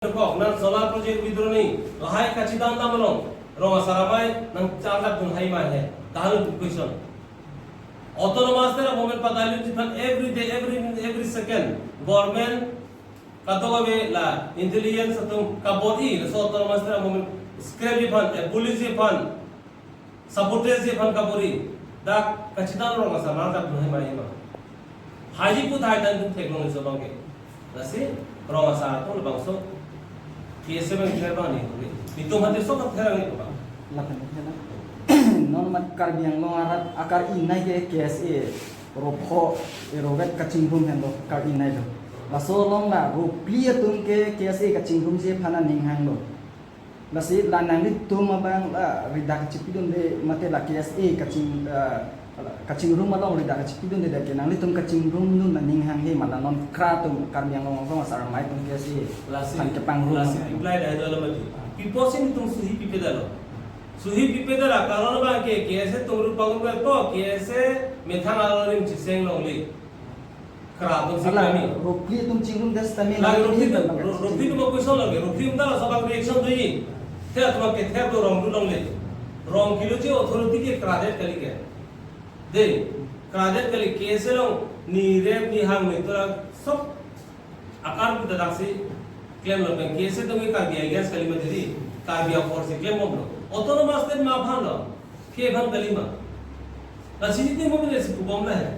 Kok nan solar project bidroni lahai kacidan damalong ronga saramai nang cangkat pun hai mai hai tahan question autonomous tera moment patalu jipan every day every second government katoga be la intelligence atum kabodi so autonomous tera moment scrap jipan police jipan sabotage jipan kabori da kacidan ronga samara pun hai mai ma haji put hai dan technology so bangke lasi ronga sa to bangso KSA में क्या बात नहीं होगी itu hati sok terang itu pak lapan hena non mat kar biang long arat akar inai ke KSA ropho erogat kaching hum hendo kar inai do laso long la ro clear tum ke KSA kaching hum je phana ning hang do lasi lanang ni tum abang la ridak chipidun de mate la KSA kaching room along ridak chipidun de ke nang ni tum kaching room nun na ning hang he mala non kra tum kar biang long long asar mai tum KSA lasi han ke pang room lasi reply dah dalam mati piposin tum suhi pipe dalo karon ba ke KSA tum ru pangun ba to KSA methang aloring chiseng long li kra tum sikami rokli tum chingrum das tami lagi rokli tum question lagi rokli tum dalo sabang reaction doi the tum ke the do rong long le rong kilo je authority ke credit kali ke de credit kali KSA long ni rep ni hang ni tora सब आकार की तरह से क्लेम लोग केसे तो मैं कार्बिया गैस कलीमा दीदी कार्बिया फोर्स से क्लेम मोबलो ऑटोनोमस ने माफान लो के भन कलीमा लसीनी ते मोबले से कुबम ना है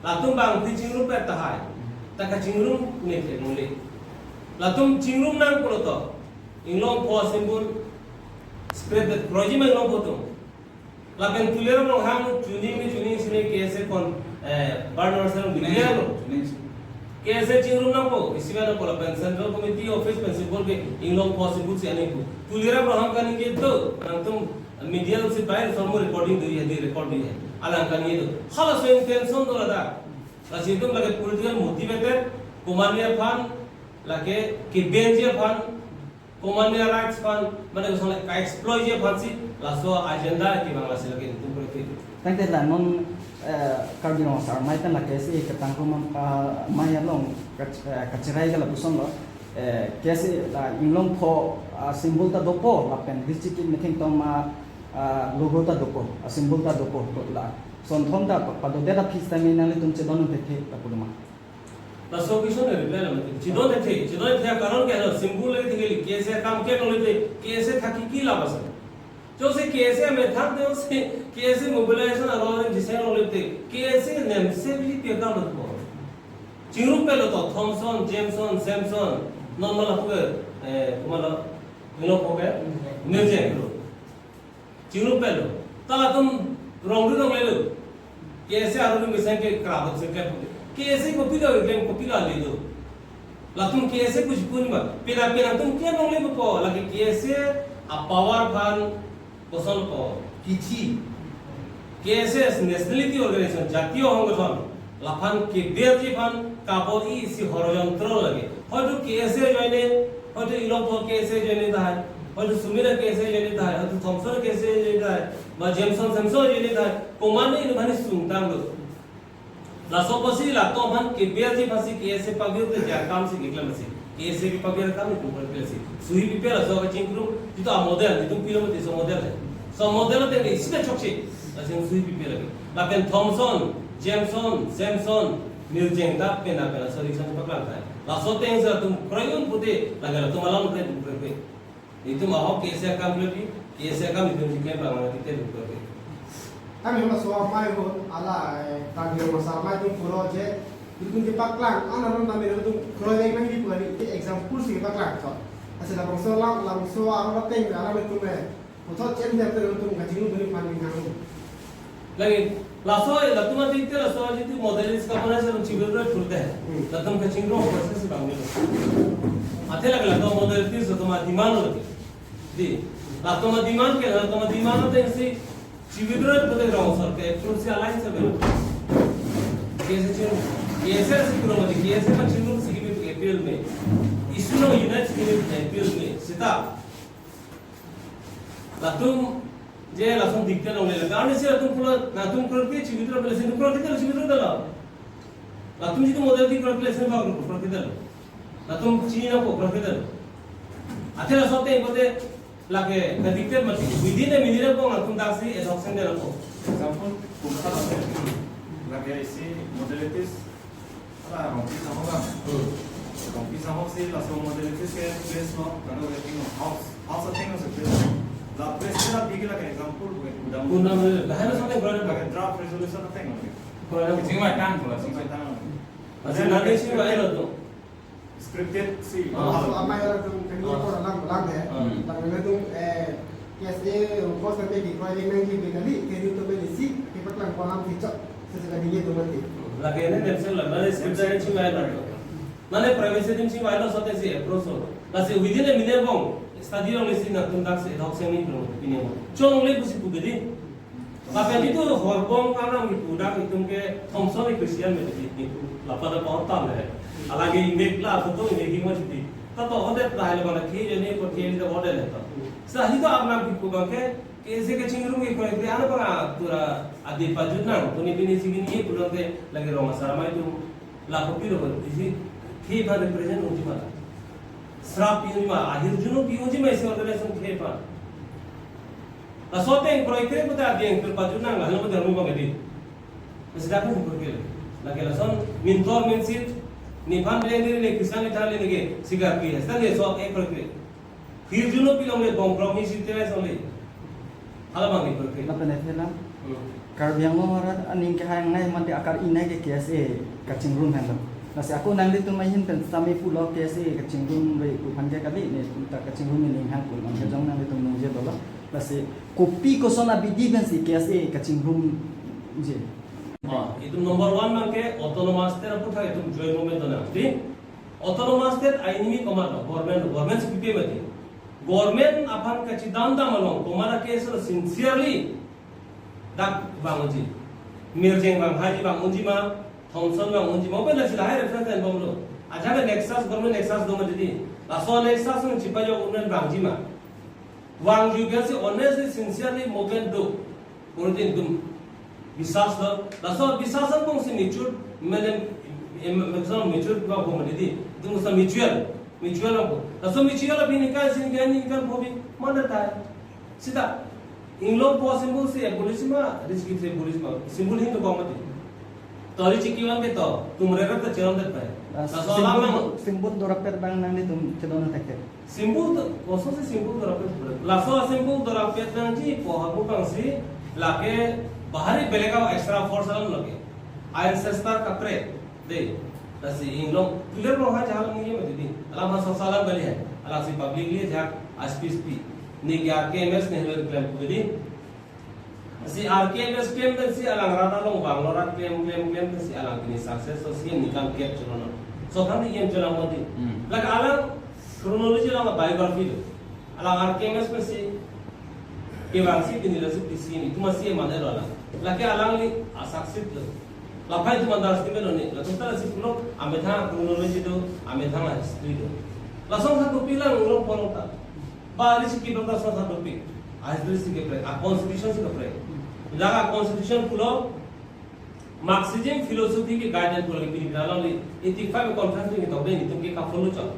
लातुम बांग थी चिंगरूम पे तहाय तक चिंगरूम ने थे मोले लातुम चिंगरूम नाम कोलो तो इंग्लोंग पॉसिबल स्प्रेड द प्रोजेक्ट में लोग होतो लापेन तुलेरो लोग हम चुनिंग से केसे कौन बर्नर से बिलिया लो KSA चिंगरूम ना को इसी में ना कोला सेंट्रल कमिटी ऑफिस प्रिंसिपल के इंग्लोंग पॉसिबल से आने को तुलेरा प्रहाम करने के तो तुम मीडिया से बाहर फॉर्मल रिकॉर्डिंग दी है रिकॉर्ड दी है अलग करने तो हाल स्वयं टेंशन तो लगा लसी तुम लगे पॉलिटिकल मोटिवेटेड कोमानिया फन लगे कि बेंजिया फन कोमानिया राइट्स फन माने उसने का एक्सप्लॉइट ये फन सी लासो एजेंडा की बांग्ला से लगे तुम पर tang te la non karbino sar mai tan la KSA ke tang rum mai long kachirai ga la puson lo KSA la inglong pho symbol ta dopo la pen district meeting to ma logo ta dopo symbol ta dopo to la son thom da pa do da phis ta mina le tum che don te the ta purma la so किशोर ने रिप्लाई ना मत चिदों थे कारण क्या है सिंबल ले थे KSA काम के नोले थे KSA था की लाभ है जो से KSA में था तो से KSA मोबिलाइजेशन अलाउंग जिसे नोले थे KSA नेम से भी पेगा मत को चिंगरूम पे लो तो थॉमसन जेमसन सैमसन नॉर्मल आपके तुम्हारा मिलो हो गया मिर्जे लो चिंगरूम पे लो ताला तुम रोंगरू रोंग ले लो KSA आरोप में से के क्राउड से क्या KSA कॉपी का क्लेम कॉपी का ले दो लातुम KSA कुछ पुन मत पेरा तुम क्या नोले को लगे KSA a power van কোসল কো কিছি KSA ন্যাশনালিটি অর্গানাইজেশন জাতীয় সংগঠন লাফান কে বেজি ফান কাবরি সি হরযন্ত্র লাগে হয়তো KSA জয়েনে হয়তো ইলপ KSA জয়েনে দাই হয়তো সুমিরা KSA জয়েনে দাই হয়তো থমসন KSA জয়েনে দাই বা জেমসন সেমসন জয়েনে দাই কোমানে ইনভানি সুংতাং দো লাসোপসি লাতোভান কে বেজি ফাসি KSA পাবিউতে যা কাম সি গিকলামসি KSA की पबियर काम नहीं ऊपर पे से सुई पिपे ला सो का चिंकरू तो आ मॉडल नहीं तुम पिलो मत सो मॉडल ते इसमें चोकसे असे सुई पिपे लगे लापेन थॉमसन जेमसन सैमसन मिर्जेंग दा पेना सॉल्यूशन पकड़ा है लासो ते से तुम प्रयोजन पुते लगा तुम अलाउ पे ऊपर पे ये तुम आओ KSA काम लेती KSA काम तुम के बांग्ला की ते ऊपर पे kami masuk mai ho ala tagir masa mai tu project itu di paklang ana ron nami itu project nang di puari di example sih paklang so asal langsung ana teng ana betu me utho chen dia tu tu ngajing lu beri paning nang lagi laso latuma dikte laso jitu modelis ka bana se चिबिरो फुलते हैं लतम का चिंगरो प्रोसेस से बांग्ला आते लगे लतो मॉडल थी सो तुम दिमाग होती दी लतमा दिमाग होते हैं से चिबिरो पते रहो सर के एक्चुअल से अलाइन से बेलो KSA से करो मत KSA का चिंगरो से की अप्रैल में इसनो यूनाइट के अप्रैल में सीता लतुम जे लसन दिखते ना ले लगा से तुम पूरा ना तुम करके चिबिरो प्लेस तुम करके चिबिरो दला लतुम जी तो मॉडल दी करके प्लेस में भाग करके दला लतुम चीना को करके दला Akhirnya sote bote lagi kedikter mati. Within a minute ko ngatum dasi adoption de ko. Example, kumsa lagi isi modalities ala rompi sama kan. Rompi sama sih langsung modalities ke place no, kalau rating house thing no se la place kita bigi lagi example udah Lahana sote brother lagi draft resolution thing no. brother. Singa tan pula, singa tan. Asal nanti sih bahaya tu. Scripted sih. So amai orang tu kini ko lang deh. Lang na tu KSA kos nanti di kau yang nanti kali kini tu beli si kita lang ko lang feature sesuatu dia tu nanti. Lagi ni themselves lah. Mana script dari sih bahaya tu. Mana privacy tim sih bahaya sote sih approach tu. Kasi within a minute bong study orang lesi nak tuntak sih adoption ni belum ini bong. Cuma oleh kusi pugedi. Tapi itu horbong karena udah itu ke Thompson Christian itu lapar pautan le. Alagi image lah foto image macam itu. Tapi orang dah mana kiri ni ko kiri dah order le. Sah itu apa nak kita ke कैसे के चिंगरू के कोई ध्यान पड़ा तुरा आदि पाजुन ना तो नहीं बिनी सिगिन ये पुलों के लगे रोमा सारामाई तो लाखों पीरो पर इसी खे पर रिप्रेजेंट होती माला श्राप पीऊँ जी माला आहिर जुनों पीऊँ जी में ऐसे ऑर्गेनाइजेशन खे पर लासोते एक प्रोजेक्ट पता आदि एक फिर पाजुन ना लाल में धर्मों का गदी इस डाकू से पुर के लगे लासन मिंटोर मिंसित निफान लेने ले किसान ने थाले लगे सिगार की है सर ये सो एक प्रोजेक्ट फिर जुनों पीलों में कॉम्प्रोमाइज इतने सोले Alam ang iperke. Lapan itu lah. Karbiang lo orang aning kahang nai mati akar inai ke KSA kacing room handle. Nasi aku nang di tu main pen sami pulau KSA kacing room be kupan ke kali ni tak kacing room ni hang pun angkat jang nang di tu nungje dola. Nasi kopi kosong abi di ben si KSA kacing room je. Itu number 1 mangke autonomous ter apa itu join moment na. Di autonomous ter aini komando government sepipe mati. Government अपन कच्ची दाम मलों तुम्हारा case sincerely दाग बांगुजी मिर्जेंग बांग हाजी बांगुजी मा थॉमसन बांगुजी मा पहले सिलाहे रेफरेंस एन बांगलो अच्छा के नेक्सस गवर्नमेंट नेक्सस दो मजदी लासो नेक्सस में चिपा जो गवर्नमेंट बांगजी मा वांगजू के से ऑनेस्टली सिंसियरली मूवमेंट दो उन्हें तुम विश्वास दो लासो विश्वासन को से म्यूचुअल मैंने म्यूचुअल का को मजदी तुम उसका mutual aku. Lalu mutual abi nikah hobi mana tay. Sida, inglong possible se boleh sima, risky se boleh sima. Simple hin tu kau mati. Tori cikiwan ke to, tumrera tu ceram tak pay. Lalu alam Simbol dorapet bang nang di tu cedona tak. Simbol tu, kosong se simbol dorapet. Lalu simbol dorapet nang ji, pohaku bang si, lake bahari belega extra force alam lage. Ancestor kapre, deh. Tasi inglong clear loh aja hal ini mesti di alam hasil salam kali है alam si public लिए जहाँ SPSP nih RKMS nih luar claim jadi si RKMS claim dan si alang rata long Bangalore claim si alang ini success so si nikam cap चुनाव so kan ini yang चुनाव mati lagi alang chronology alang biography itu alang RKMS mesti kewansi penjelasan di sini itu masih mana alang lagi alang ini success itu Lapai itu mandar sih benar ni. Lalu kita sih pulau amethang kronologi itu, amethang history itu. Langsung satu pilang ulang pulang tak. Baris kita langsung satu pil. History sih keprek, constitution sih keprek. Jaga constitution pulau Marxism philosophy के guidance pulau के pilih dalam ni. 85 conference ni kita ni tu kita follow cak.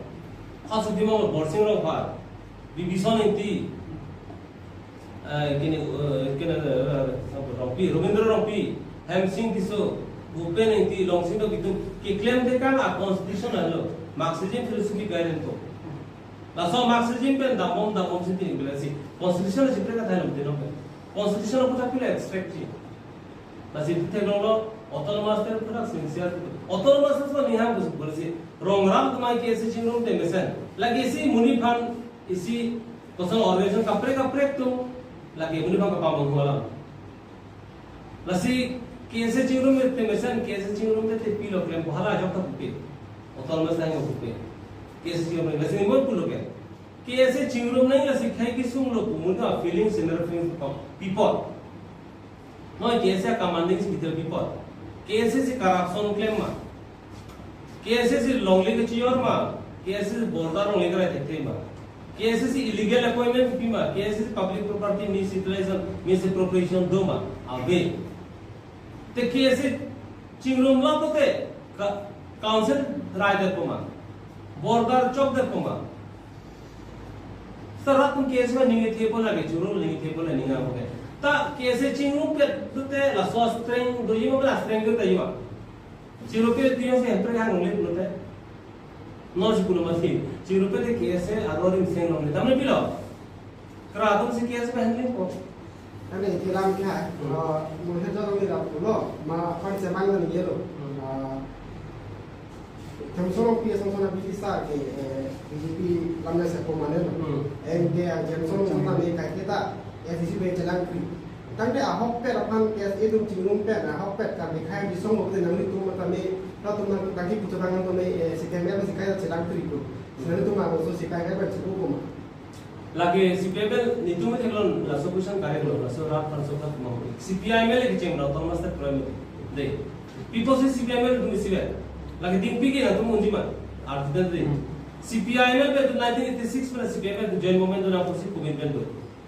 Khas di mana borsing orang far. Bibison inti. Kini rompi, Robindra rompi, Hemsing tiso. Bupen inti longsing tu gitu. Claim dekan a constitution alo. Marxism philosophy guidance tu. Langsung Marxism pen damom sih ni belasi. Constitution sih mereka tahu lebih dong. Constitution aku tak pilih abstract sih. Masih teknologi autonomous ter pura sincere. Autonomous tu ni ham kuch boleh rongram तुम्हारे कैसे चिंगरूम ते मिशन. लगे इसी मुनिफान इसी कौन ऑर्गेनाइजेशन कपड़े तुम लगे मुनिफान का पावन हुआ ला. लसी कैसे चिंगरूम में ते मिशन कैसे चिंगरूम में ते पीलो क्लेम को हाला जब तक पुपे. autonomous नहीं हो पुपे. कैसे चिंगरूम में लसी नहीं बोल पुलो क्या. कैसे चिंगरूम नहीं लसी खाई कि सुन लो मुझे feelings inner feelings people. No कैसे commanding with people. कैसे से corruption claim मा. कैसे से लॉन्गली के चियोर मा. कैसे से बोर्डर लॉन्गली करे थे मा. कैसे से illegal appointment भी मा. कैसे से public property misappropriation misappropriation दो मा. अबे ते कैसे चिंगरूम ला तो ते council राय दे को मा. बोर्डर चौक दे को मा. serat tuh KSA kan ningi tepo lagi curul ningi tepo lagi ninga oke ta KSA cingru pe tuh la so strength do yima bela strength itu yima cingru pe dia sih hampir kan ngulip nutte no sih kuno masih cingru pe de KSA arorim seng ngulip tamne bilo keraton sih KSA handling kok Ane kiram kya mungkin jauh lebih rapi lo, ma konsep mana nih lo? Jamsoro pia sama bisa ke BJP lamnya saya komanen lo. Dia jamsoro sama mereka kita FCC berjalan kiri. Tangde ahok pet apan kes itu cingrum pet ahok pet kami kaya di somok itu namanya itu mata me lalu teman kaki pucarangan tuh me sistemnya masih kaya jalan kiri tuh. Sebenarnya itu mah usul si kaya bercukup kok. Lagi CPML itu mungkin kalau langsung kusan kaya kalau langsung rat langsung tak mau. CPIML lagi ceng berapa mas tak problem deh. People sih CPIML itu mesti ber. Lagi tinggi kan tuh munci mah. Artinya deh. CPIML itu 1986 pada CPIML itu joint movement itu nampak sih komitmen tuh.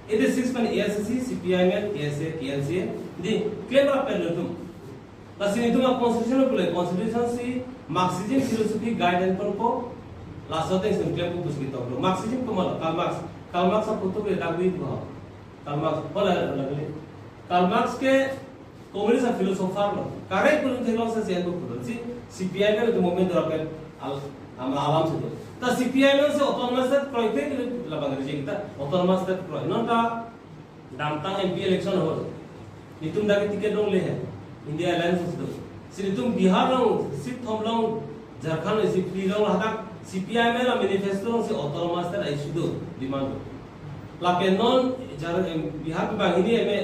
86 pada ASC, CPIML, KSA, KNCA, di claim apa itu? Lalu itu mah constitution boleh constitution sih Marxism philosophy guidance pun kok. Langsung teh claim pun begitu. Marxism kemana? Karl Marx apa tuh kita tahu bahwa Karl Marx apa lagi? Karl Marx ke komunis filosofer loh. Karena pun teknologi saya itu pun sih CPI itu momen terapkan alam saja. Tapi CPI itu otomatis proyek itu lapangan kerja kita otomatis proyek. Nonton damtang MP election हो itu dari tiket dong leh India Alliance itu. Sini tuh Bihar dong, sit हम लोग Jharkhand CPI dong hadak CPI में ला मैनिफेस्टो से ऑटोनॉमस तर इशू दो डिमांड लाके non jar Bihar में बांगिनी में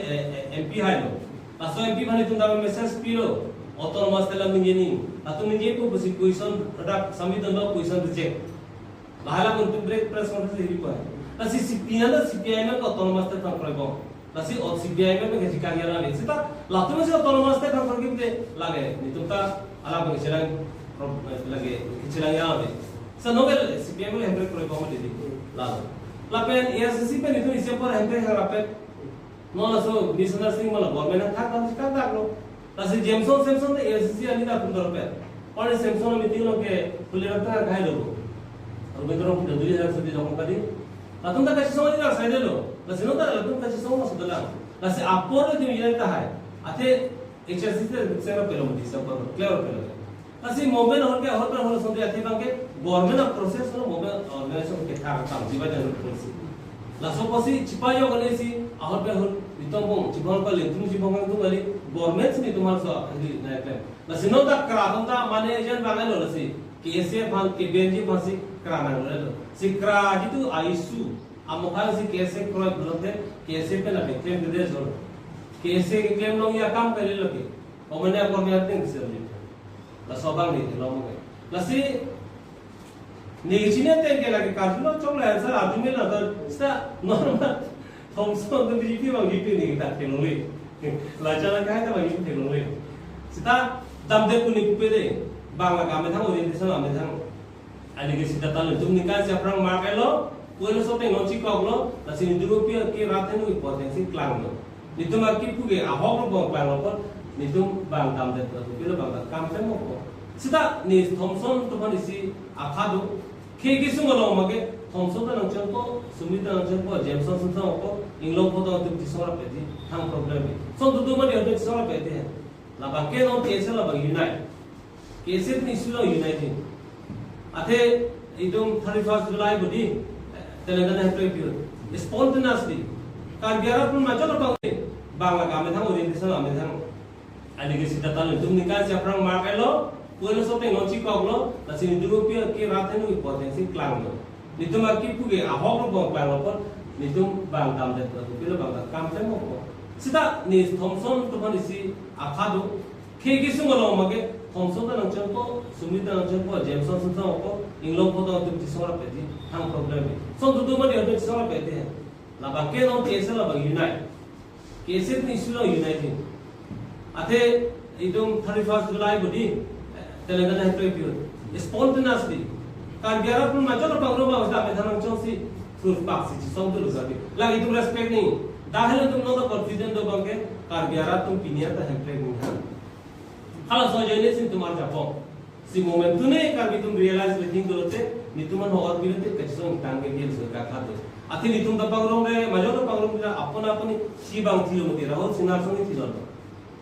एमपी है लो लासो एमपी भने तुम दावे मैसेज पीरो ऑटोनॉमस तला मिंजेनी अतु मिंजे को बसी क्वेश्चन प्रोडक्ट संविधान लो क्वेश्चन रिजेक्ट लाला को तुम ब्रेक प्रेस कॉन्फ्रेंस हिरी पाए लासी CPI में ऑटोनॉमस तर कंट्रोल लासी और CPI में के जिका गया ना सिता लातो में से ऑटोनॉमस तर कंट्रोल के लागे नि तुम ता अला को चिरंग लगे चिरंग या Sa novel CPM lo hempre pro como didi lado la pen ASC pen itu isi por hempre harapet no la so misunderstanding mala government thak kan tak lo la se Jameson Simpson de ASC ani da pun pe और Simpson meeting lo ke खुले रखता है lo और मैं तो दली हजार से जमा कर दी la तुम का कैसे समझ ना साइड लो la se no ta la तुम कैसे समझ सुदला la se आपको जो ये रहता है आते एक्सरसाइज से सेवा पेलो मत सब क्लियर पेलो Asi momen और क्या और पर संदे आते बांगे government of process no moment organization के था काम जीवा जरूर पॉलिसी लासो पसी चिपायो गने सी और पे होल बितम बम चिपन को ले तुम चिपन को वाली गवर्नमेंट ने तुम्हारा सो हिली ना क्लेम लासिनो दा क्रादम दा माने एजेंट बांगे लो लसी केसे फान के बेंजी फासी क्राना लो सी क्रा जितु आइसु अमोखाल सी केसे क्रोय ब्लॉक केसे पे ना क्लेम दे जो केसे के क्लेम नो या काम करे लो के और मैंने आपको मैं आते हैं la sobang ni lo mo la si ni chine ten ke la ke ka lo chong la sa admi la da sta normal thomso de BJP bang gitu ni kita teknologi la jala ka ta bang teknologi sita dam de kuni pe de bang la ka me thang orientation ame thang ani ke sita tal tum ni ka se aprang ma ka lo puelo so te no chi ko lo la si ni duro pe ke rat nu potensi klang lo ni tum ki pu ke a hok lo bang lo nitum bang tam de to pilo bang kam te mo ko sita ni Thomson to ban isi akhadu ke ki sung lo ma ke Thomson da nang chen ko sumita nang chen ko Jameson sun ta ko inglo ko to tu tisora pe ti ham problem ni so du ma de to tisora pe ti la ba ke no ti ese la ba unite ke se ni su lo uniting ate idum 31st July budi telangana heto pure spontaneously kar biara pun ma chalo bang la kam thang orientation ame thang ani ke sita tal tum nikah si aprang markai lo puelo so te nochi ko lo la sini duro pia ke rate nu potensi klang lo nitum aki pu ke ahok lo bang klang lo por nitum bang tam de to pilo bang kam te mo ko sita ni Thomson to ban isi akhado ke ki sung lo ma ke Thomson da nang chen ko sumita nang chen ko Jameson sun sa ko inglo ko to tu tisora pe ti ham problem so du ma de to tisora pe te la ba ke no ti ese la ba unite ke se ni su lo uniting ate idum 31st July budi telangana heto pure spontaneously kar biara pun ma chalo pangro ba usta me thanang chonsi proof box si song to lusabi la idum respect nahi dahil tum no the confident do bange kar biara tum pinia ta heto nahi ha hala so jene sin tumar japo si moment tune kar bi tum realize le thing dolote nituman ho or bilate kachong tang ke gel so ka khado ati nitum da pangrong le majo da pangrong da apona apani si bang thilo mati rahol sinar song thilo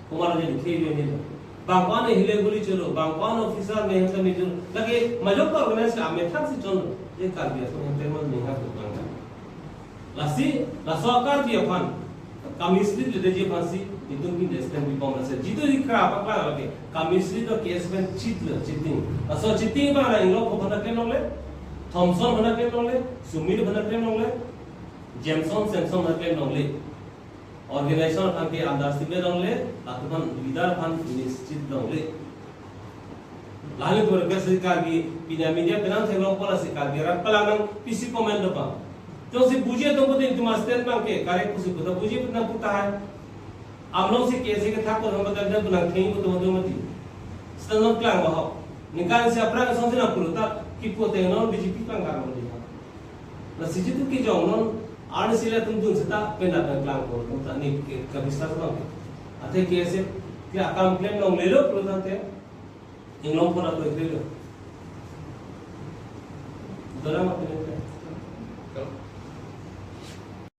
kumar je likhe jo ni bangwan hile guli cholo bangwan officer me henta me jo lage majo ka organize ka me thak si chon ye kar biya so henta man me ha ko banga lasi la sokar bi afan kamisli de je fansi nitum ki destem bi pom se jitu dikra apa lage kamisli to case ben chitla chiting aso chiting ba ra inglo ko bana ken nole Thomson बना के नोले सुमिर बना के नोले जेमसन सैमसन बना के नोले ऑर्गेनाइजेशन फान के अंदाज में नोले अथवा विदार फान निश्चित नोले लाले तो कैसे का भी बिना मीडिया पेनान थे लोग पला से का भी रख पला नंग पीसी कमेंट पा तो से बुझे तो को तुम स्टेट बैंक के कार्य कुछ को तो बुझे कितना पुता है आप लोग से कैसे के था को हम बता दे बना थे को तो मती स्टैंड क्लास वहां निकाल से अपना समझ ना पुरता कि पोते नॉन बीजेपी पंगा कर दिया ना सिजितु की जाओ नॉन आड़ सिले तुम दुन सता पेना क्लाम को तुम तनी कभी स्टार्ट करो अथे कैसे कि काम क्लेम लो ले लो प्रोदाते इन लोग पर तो ले लो दरा मत